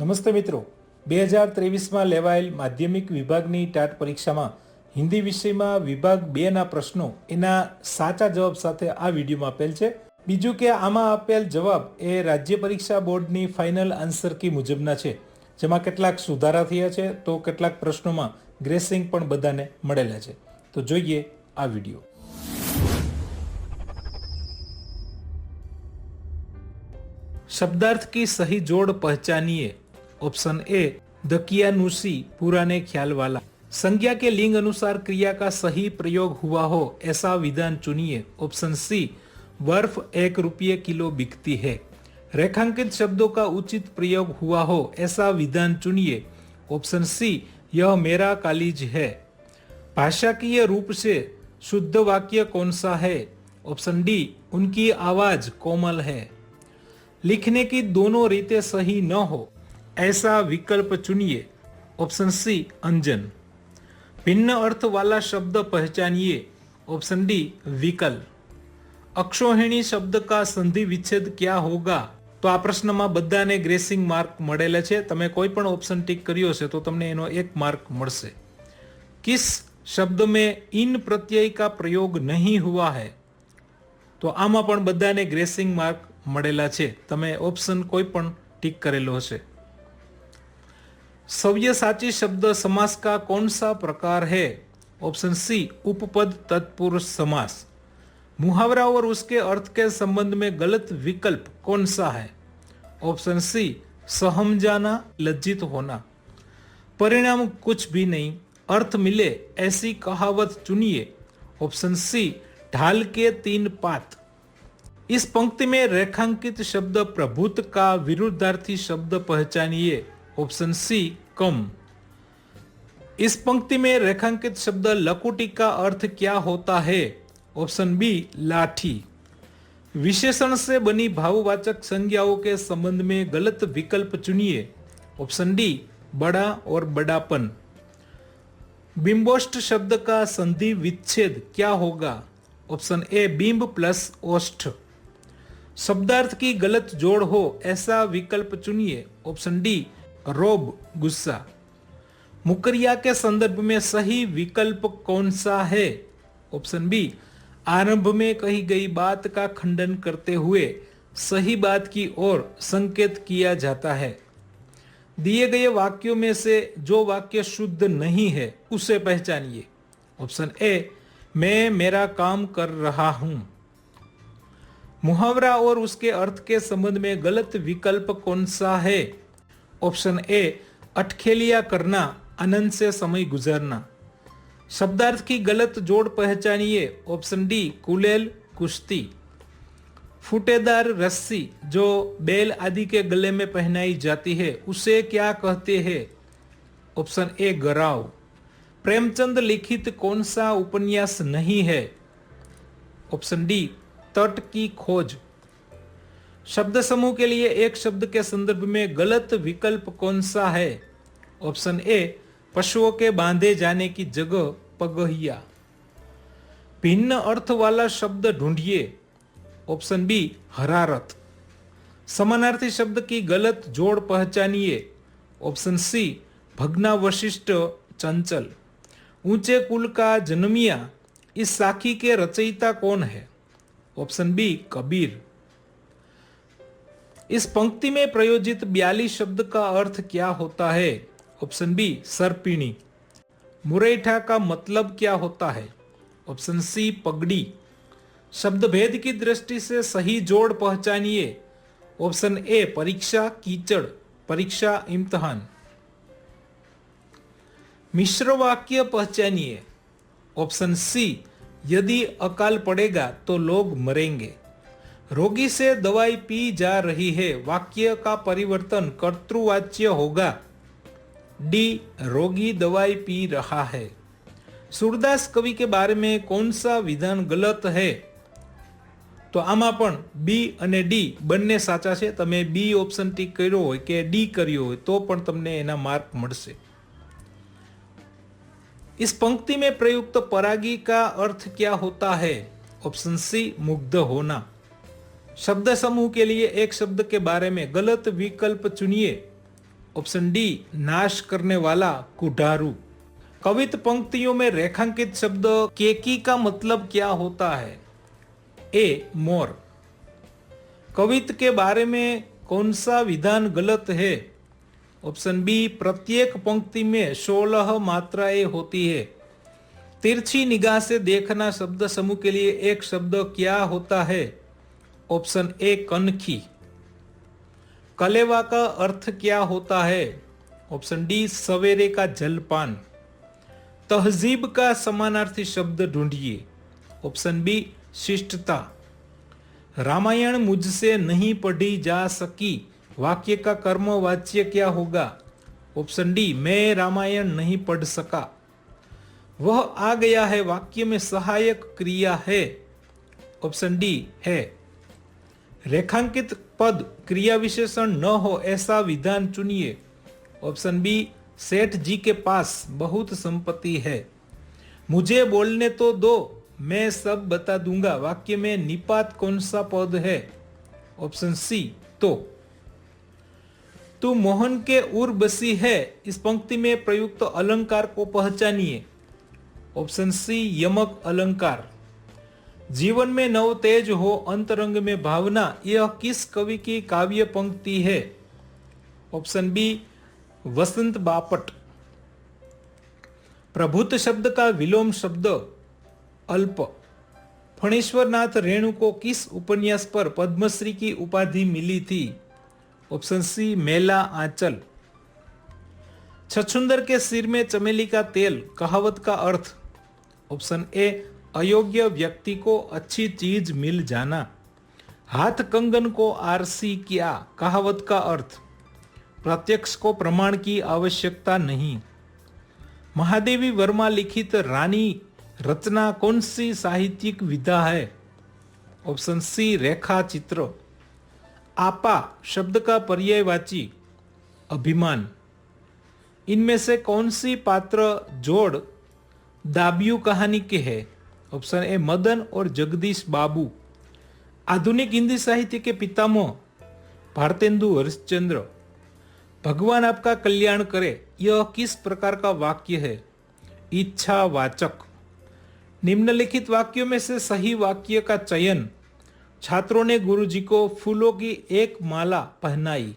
નમસ્તે મિત્રો, 2023માં લેવાયેલ માધ્યમિક વિભાગની ટાટ પરીક્ષામાં હિન્દી વિષયમાં વિભાગ 2ના પ્રશ્નો એના સાચા જવાબ સાથે આ વિડીયોમાં આપેલ છે. બીજું કે આમાં આપેલ જવાબ એ રાજ્ય પરીક્ષા બોર્ડની ફાઇનલ આન્સર કી મુજબના છે, જેમાં કેટલાક સુધારા થયા છે તો કેટલાક પ્રશ્નોમાં ગ્રેસિંગ પણ બધાને મળેલા છે. તો જોઈએ આ વિડીયો. शब्दार्थ की सही जोड़ पहचानिए. ऑप्शन ए दकियानुसी पुराने ख्याल वाला. संज्ञा के लिंग अनुसार क्रिया का सही प्रयोग हुआ हो ऐसा विधान चुनिए. ऑप्शन सी बर्फ 1 रुपये किलो बिकती है. रेखांकित शब्दों का उचित प्रयोग हुआ हो ऐसा विधान चुनिए. ऑप्शन सी यह मेरा कालीज है. भाषाकीय रूप से शुद्ध वाक्य कौन सा है? ऑप्शन डी उनकी आवाज कोमल है. लिखने की दोनों रीतें सही न हो ऐसा विकल्प चुनिए. ऑप्शन सी अंजन. भिन्न अर्थ वाला शब्द पहचानिए. ऑप्शन डी विकल. अक्षोहिणी शब्द का संधि विच्छेद क्या होगा? तो आ प्रश्न में बधाने ग्रेसिंग मार्क मळेला छे. तमे कोई पण ऑप्शन टिक कर्यो छे तो तमने एनो 1 मार्क मळशे. किस शब्द में इन प्रत्यय का प्रयोग नहीं हुआ है? तो आमा पण बधाने ग्रेसिंग मार्क મળેલા છે. તમે ઓપ્શન કોઈ પણ ટીક કરેલો હશે. सव्यसाची शब्द समास का कौन सा प्रकार है? ऑप्शन सी उपपद तत्पुरुष समास. मुहावरा और उसके अर्थ के संबंध में गलत विकल्प कौन सा है? ऑप्शन सी सहम जाना, लज्जित होना. परिणाम कुछ भी नहीं, अर्थ मिले ऐसी कहावत चुनिए. ऑप्शन सी ढाल के 3 पात. इस पंक्ति में रेखांकित शब्द प्रभुत का विरुद्धार्थी शब्द पहचानिए. ऑप्शन सी कम. इस पंक्ति में रेखांकित शब्द लकुटी का अर्थ क्या होता है? ऑप्शन बी लाठी. विशेषण से बनी भाववाचक संज्ञाओं के संबंध में गलत विकल्प चुनिए. ऑप्शन डी बड़ा और बड़ापन. बिंबोष्ट शब्द का संधि विच्छेद क्या होगा? ऑप्शन ए बिंब प्लस ओष्ठ. शब्दार्थ की गलत जोड़ हो ऐसा विकल्प चुनिए. ऑप्शन डी रोब, गुस्सा. मुकरिया के संदर्भ में सही विकल्प कौन सा है? ऑप्शन बी आरंभ में कही गई बात का खंडन करते हुए सही बात की ओर संकेत किया जाता है. दिए गए वाक्यों में से जो वाक्य शुद्ध नहीं है उसे पहचानिए. ऑप्शन ए मैं मेरा काम कर रहा हूं. मुहावरा और उसके अर्थ के संबंध में गलत विकल्प कौन सा है? ऑप्शन ए अटखेलिया करना, आनंद से समय गुजारना. शब्दार्थ की गलत जोड़ पहचानिए. ऑप्शन डी कुलेल, कुश्ती. फूटेदार रस्सी जो बैल आदि के गले में पहनाई जाती है उसे क्या कहते हैं? Option A गराव. प्रेमचंद लिखित कौन सा उपन्यास नहीं है? ऑप्शन डी तट की खोज. शब्द समूह के लिए एक शब्द के संदर्भ में गलत विकल्प कौन सा है? ऑप्शन ए पशुओं के बांधे जाने की जगह पगहिया. भिन्न अर्थ वाला शब्द ढूंढिए. ऑप्शन बी हरारत. समानार्थी शब्द की गलत जोड़ पहचानिए. ऑप्शन सी भग्नावशिष्ट, चंचल. ऊंचे कुल का जन्मिया इस साखी के रचयिता कौन है? Option B Kabir. इस पंक्ति में प्रयोजित 42 शब्द का अर्थ क्या होता है? Option B सर्पिणी. मुरैठा का मतलब क्या होता है? ऑप्शन सी पगड़ी. शब्द भेद की दृष्टि से सही जोड़ पहचानिए. ऑप्शन ए परीक्षा, कीचड़, परीक्षा, इम्तिहान. मिश्र वाक्य पहचानिए. ऑप्शन सी यदि अकाल पड़ेगा तो लोग मरेंगे. रोगी से दवाई पी जा रही है, वाक्य का परिवर्तन कर्तृवाच्य होगा. डी रोगी दवाई पी रहा है. सूरदास कवि के बारे में कौन सा विधान गलत है? तो आमा पण बी अने डी बन्ने साचा छे. तमे बी ऑप्शन टिक कर्यो होय के डी कर्यो होय तो पण तमने एना मार्क मळशे. इस पंक्ति में प्रयुक्त परागी का अर्थ क्या होता है? ऑप्शन सी मुग्ध होना. शब्द समूह के लिए एक शब्द के बारे में गलत विकल्प चुनिए. ऑप्शन डी नाश करने वाला, कुठारू। कवित पंक्तियों में रेखांकित शब्द केकी का मतलब क्या होता है? ए मोर। कवित के बारे में कौन सा विधान गलत है? ऑप्शन बी प्रत्येक पंक्ति में 16 मात्राएं होती है। तिरछी निगाह से देखना शब्द समूह के लिए एक शब्द क्या होता है? ऑप्शन ए कनखी। कलेवा का अर्थ क्या होता है? ऑप्शन डी सवेरे का जलपान। तहजीब का समानार्थी शब्द ढूंढिए। Option B शिष्टता। रामायण मुझसे नहीं पढ़ी जा सकी, वाक्य का कर्मवाच्य क्या होगा? ऑप्शन डी मैं रामायण नहीं पढ़ सका। वह आ गया है वाक्य में सहायक क्रिया है। ऑप्शन डी है। रेखांकित पद क्रिया विशेषण न हो ऐसा विधान चुनिए। ऑप्शन बी सेठ जी के पास बहुत संपत्ति है। मुझे बोलने तो दो, मैं सब बता दूंगा, वाक्य में निपात कौन सा पद है? ऑप्शन सी तो। तू मोहन के उर बसी है, इस पंक्ति में प्रयुक्त अलंकार को पहचानिए। ऑप्शन सी यमक अलंकार। जीवन में नव तेज हो, अंतरंग में भावना, यह किस कवि की काव्य पंक्ति है? Option B Vasant Bapat. प्रभुत शब्द का विलोम शब्द अल्प। फणीश्वरनाथ रेणु को किस उपन्यास पर पद्मश्री की उपाधि मिली थी? ऑप्शन सी मेला आंचल। छछुंदर के सिर में चमेली का तेल, कहावत का अर्थ? ऑप्शन ए अयोग्य व्यक्ति को अच्छी चीज मिल जाना। हाथ कंगन को आरसी किया, कहावत का अर्थ? प्रत्यक्ष को प्रमाण की आवश्यकता नहीं। महादेवी वर्मा लिखित रानी रचना कौन सी साहित्यिक विधा है? ऑप्शन सी रेखा चित्र। आपा शब्द का पर्यायवाची अभिमान। इनमें से कौन सी पात्र जोड़ दाबियू कहानी के है? ऑप्शन ए मदन और जगदीश बाबू। आधुनिक हिंदी साहित्य के पितामह भारतेंदु हरिश्चंद्र। भगवान आपका कल्याण करे, यह किस प्रकार का वाक्य है? इच्छावाचक। निम्नलिखित वाक्यों में से सही वाक्य का चयन। छात्रों ने गुरुजी को फूलों की एक माला पहनाई।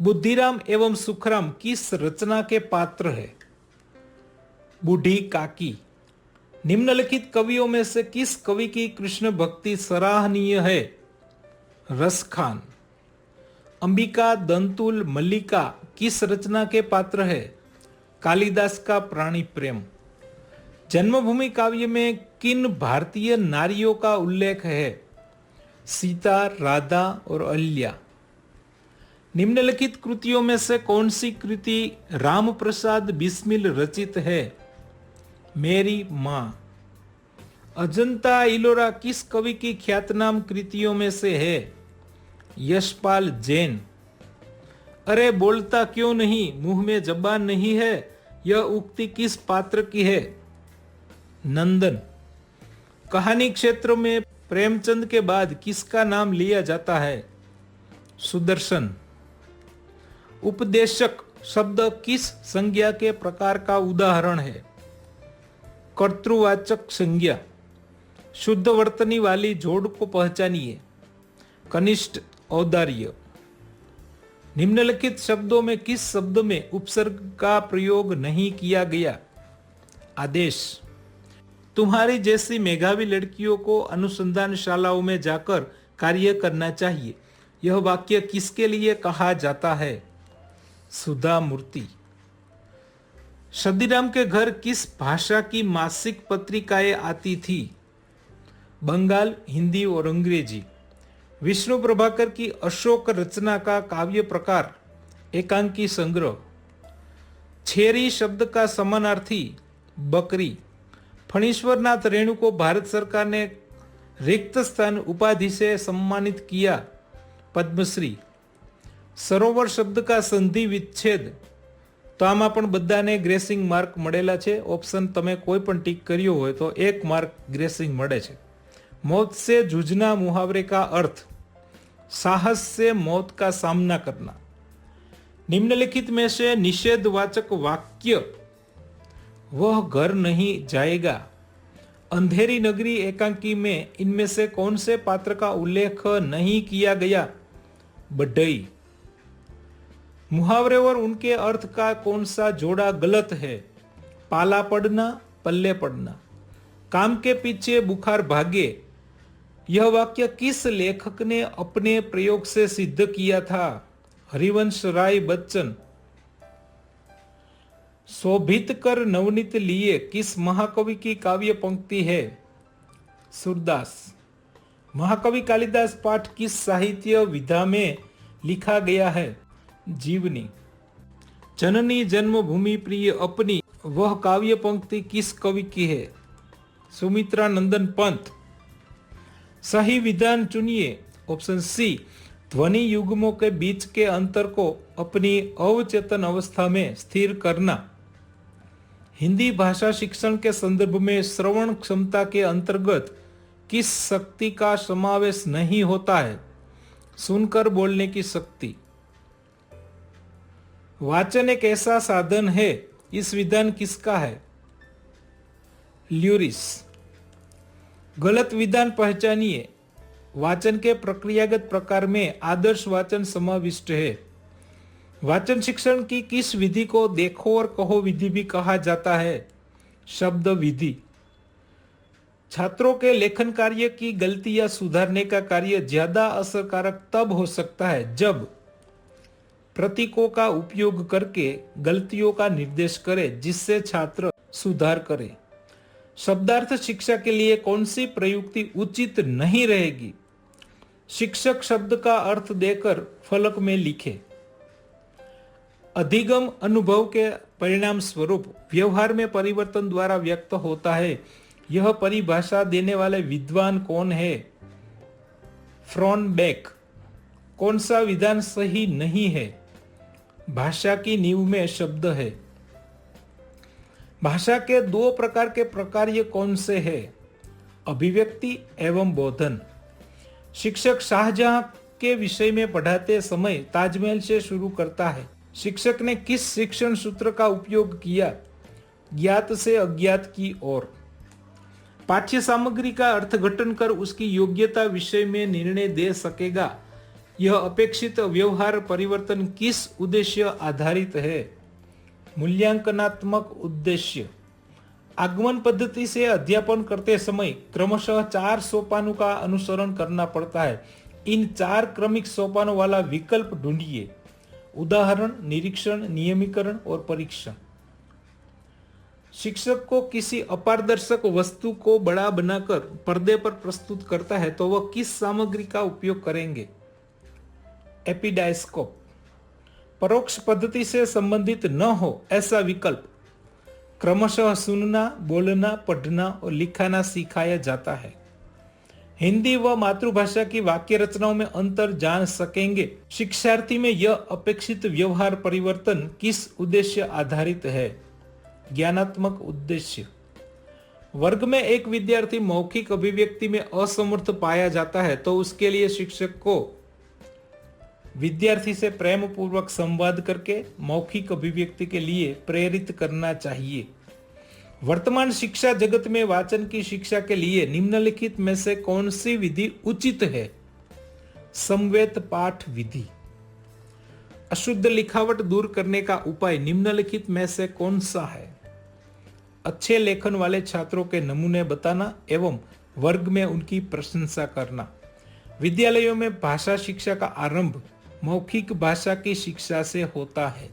बुद्धिराम एवं सुखराम किस रचना के पात्र है? बूढ़ी काकी। निम्नलिखित कवियों में से किस कवि की कृष्ण भक्ति सराहनीय है? रसखान। अंबिका दंतुल मल्लिका किस रचना के पात्र है? कालिदास का प्राणी प्रेम। जन्मभूमि काव्य में किन भारतीय नारियों का उल्लेख है? सीता, राधा और अहिल्या। निम्नलिखित कृतियों में से कौन सी कृति राम प्रसाद बिस्मिल रचित है? मेरी मां। अजंता इलोरा किस कवि की ख्यातनाम कृतियों में से है? यशपाल जैन। अरे बोलता क्यों नहीं, मुंह में जबान नहीं है, यह उक्ति किस पात्र की है? नंदन। कहानी क्षेत्र में प्रेमचंद के बाद किसका नाम लिया जाता है? सुदर्शन। उपदेशक शब्द किस संज्ञा के प्रकार का उदाहरण है? कर्तृवाचक संज्ञा। शुद्ध वर्तनी वाली जोड़ को पहचानिए। कनिष्ठ औदार्य। निम्नलिखित शब्दों में किस शब्द में उपसर्ग का प्रयोग नहीं किया गया? आदेश। तुम्हारी जैसी मेधावी लड़कियों को अनुसंधानशालाओं में जाकर कार्य करना चाहिए, यह वाक्य किसके लिए कहा जाता है? सुधा मूर्ति। शदीराम के घर किस भाषा की मासिक पत्रिकाएं आती थी? बंगाल, हिंदी और अंग्रेजी। विष्णु प्रभाकर की अशोक रचना का काव्य प्रकार एकांकी संग्रह। छेरी शब्द का समानार्थी बकरी। फणीश्वरनाथ रेणु को भारत सरकार ने रिक्त स्थान उपाधि से सम्मानित किया, पद्मश्री। सरोवर शब्द का संधि विच्छेद। तो આમાં પણ બધાને ગ્રેસિંગ માર્ક મળેલા છે। ઓપ્શન તમે કોઈ પણ ટીક કર્યો હોય તો 1 માર્ક ગ્રેસિંગ મળે છે। मौत से जूझना मुहावरे का अर्थ साहस से मौत का सामना करना। निम्नलिखित में से निषेधवाचक वाक्य वह घर नहीं जाएगा, अंधेरी नगरी एकांकी में इनमें से कौन से पात्र का उल्लेख नहीं किया गया? बढ़ई। मुहावरे और उनके अर्थ का कौन सा जोड़ा गलत है? पाला पड़ना, पल्ले पड़ना। काम के पीछे बुखार भागे, यह वाक्य किस लेखक ने अपने प्रयोग से सिद्ध किया था? हरिवंश राय बच्चन। शोभित कर नवनीत लिए किस महाकवि की काव्य पंक्ति है? सूरदास। महाकवि कालिदास पाठ किस साहित्य विधा में लिखा गया है? जीवनी। जननी जन्मभूमि प्रिय अपनी, वह काव्य पंक्ति किस कवि की है? सुमित्रा नंदन पंत। सही विधान चुनिए। ऑप्शन सी, ध्वनि युग्मों के बीच के अंतर को अपनी अवचेतन अवस्था में स्थिर करना। हिंदी भाषा शिक्षण के संदर्भ में श्रवण क्षमता के अंतर्गत किस शक्ति का समावेश नहीं होता है? सुनकर बोलने की शक्ति। वाचन एक ऐसा साधन है, इस विधान किसका है? ल्यूरिस। गलत विधान पहचानिए। वाचन के प्रक्रियागत प्रकार में आदर्श वाचन समाविष्ट है। वाचन शिक्षण की किस विधि को देखो और कहो विधि भी कहा जाता है? शब्द विधि। छात्रों के लेखन कार्य की गलतियां सुधारने का कार्य ज्यादा असरकारक तब हो सकता है जब प्रतीकों का उपयोग करके गलतियों का निर्देश करे, जिससे छात्र सुधार करे। शब्दार्थ शिक्षा के लिए कौन सी प्रयुक्ति उचित नहीं रहेगी? शिक्षक शब्द का अर्थ देकर फलक में लिखे। अधिगम अनुभव के परिणाम स्वरूप व्यवहार में परिवर्तन द्वारा व्यक्त होता है, यह परिभाषा देने वाले विद्वान कौन है? फ्रॉनबेक। कौन सा विधान सही नहीं है? भाषा की नींव में शब्द है। भाषा के दो प्रकार के प्रकार्य कौन से हैं? अभिव्यक्ति एवं बोधन। शिक्षक शाहजहां के विषय में पढ़ाते समय ताजमहल से शुरू करता है। शिक्षक ने किस शिक्षण सूत्र का उपयोग किया? ज्ञात से अज्ञात की ओर। पाठ्य सामग्री का अर्थघटन कर उसकी योग्यता विषय में निर्णय दे सकेगा। यह अपेक्षित व्यवहार परिवर्तन किस उद्देश्य आधारित है? मूल्यांकनात्मक उद्देश्य। आगमन पद्धति से अध्यापन करते समय क्रमशः 4 सोपानों का अनुसरण करना पड़ता है। इन 4 क्रमिक सोपानों वाला विकल्प ढूंढिए। उदाहरण, निरीक्षण, नियमीकरण और परीक्षण। शिक्षक को किसी अपारदर्शक वस्तु को बड़ा बनाकर पर्दे पर प्रस्तुत करता है तो वह किस सामग्री का उपयोग करेंगे? एपिडायस्कोप। परोक्ष पद्धति से संबंधित न हो ऐसा विकल्प क्रमशः सुनना, बोलना, पढ़ना और लिखना सिखाया जाता है। हिंदी व मातृभाषा की वाक्य रचनाओं में अंतर जान सकेंगे। शिक्षार्थी में यह अपेक्षित व्यवहार परिवर्तन किस उद्देश्य आधारित है? ज्ञानात्मक उद्देश्य। वर्ग में एक विद्यार्थी मौखिक अभिव्यक्ति में असमर्थ पाया जाता है तो उसके लिए शिक्षक को विद्यार्थी से प्रेम पूर्वक संवाद करके मौखिक अभिव्यक्ति के लिए प्रेरित करना चाहिए। वर्तमान शिक्षा जगत में वाचन की शिक्षा के लिए निम्नलिखित में से कौन सी विधि उचित है? समवेत पाठ विधि। अशुद्ध लिखावट दूर करने का उपाय निम्नलिखित में से कौन सा है? अच्छे लेखन वाले छात्रों के नमूने बताना एवं वर्ग में उनकी प्रशंसा करना। विद्यालयों में भाषा शिक्षा का आरंभ मौखिक भाषा की शिक्षा से होता है।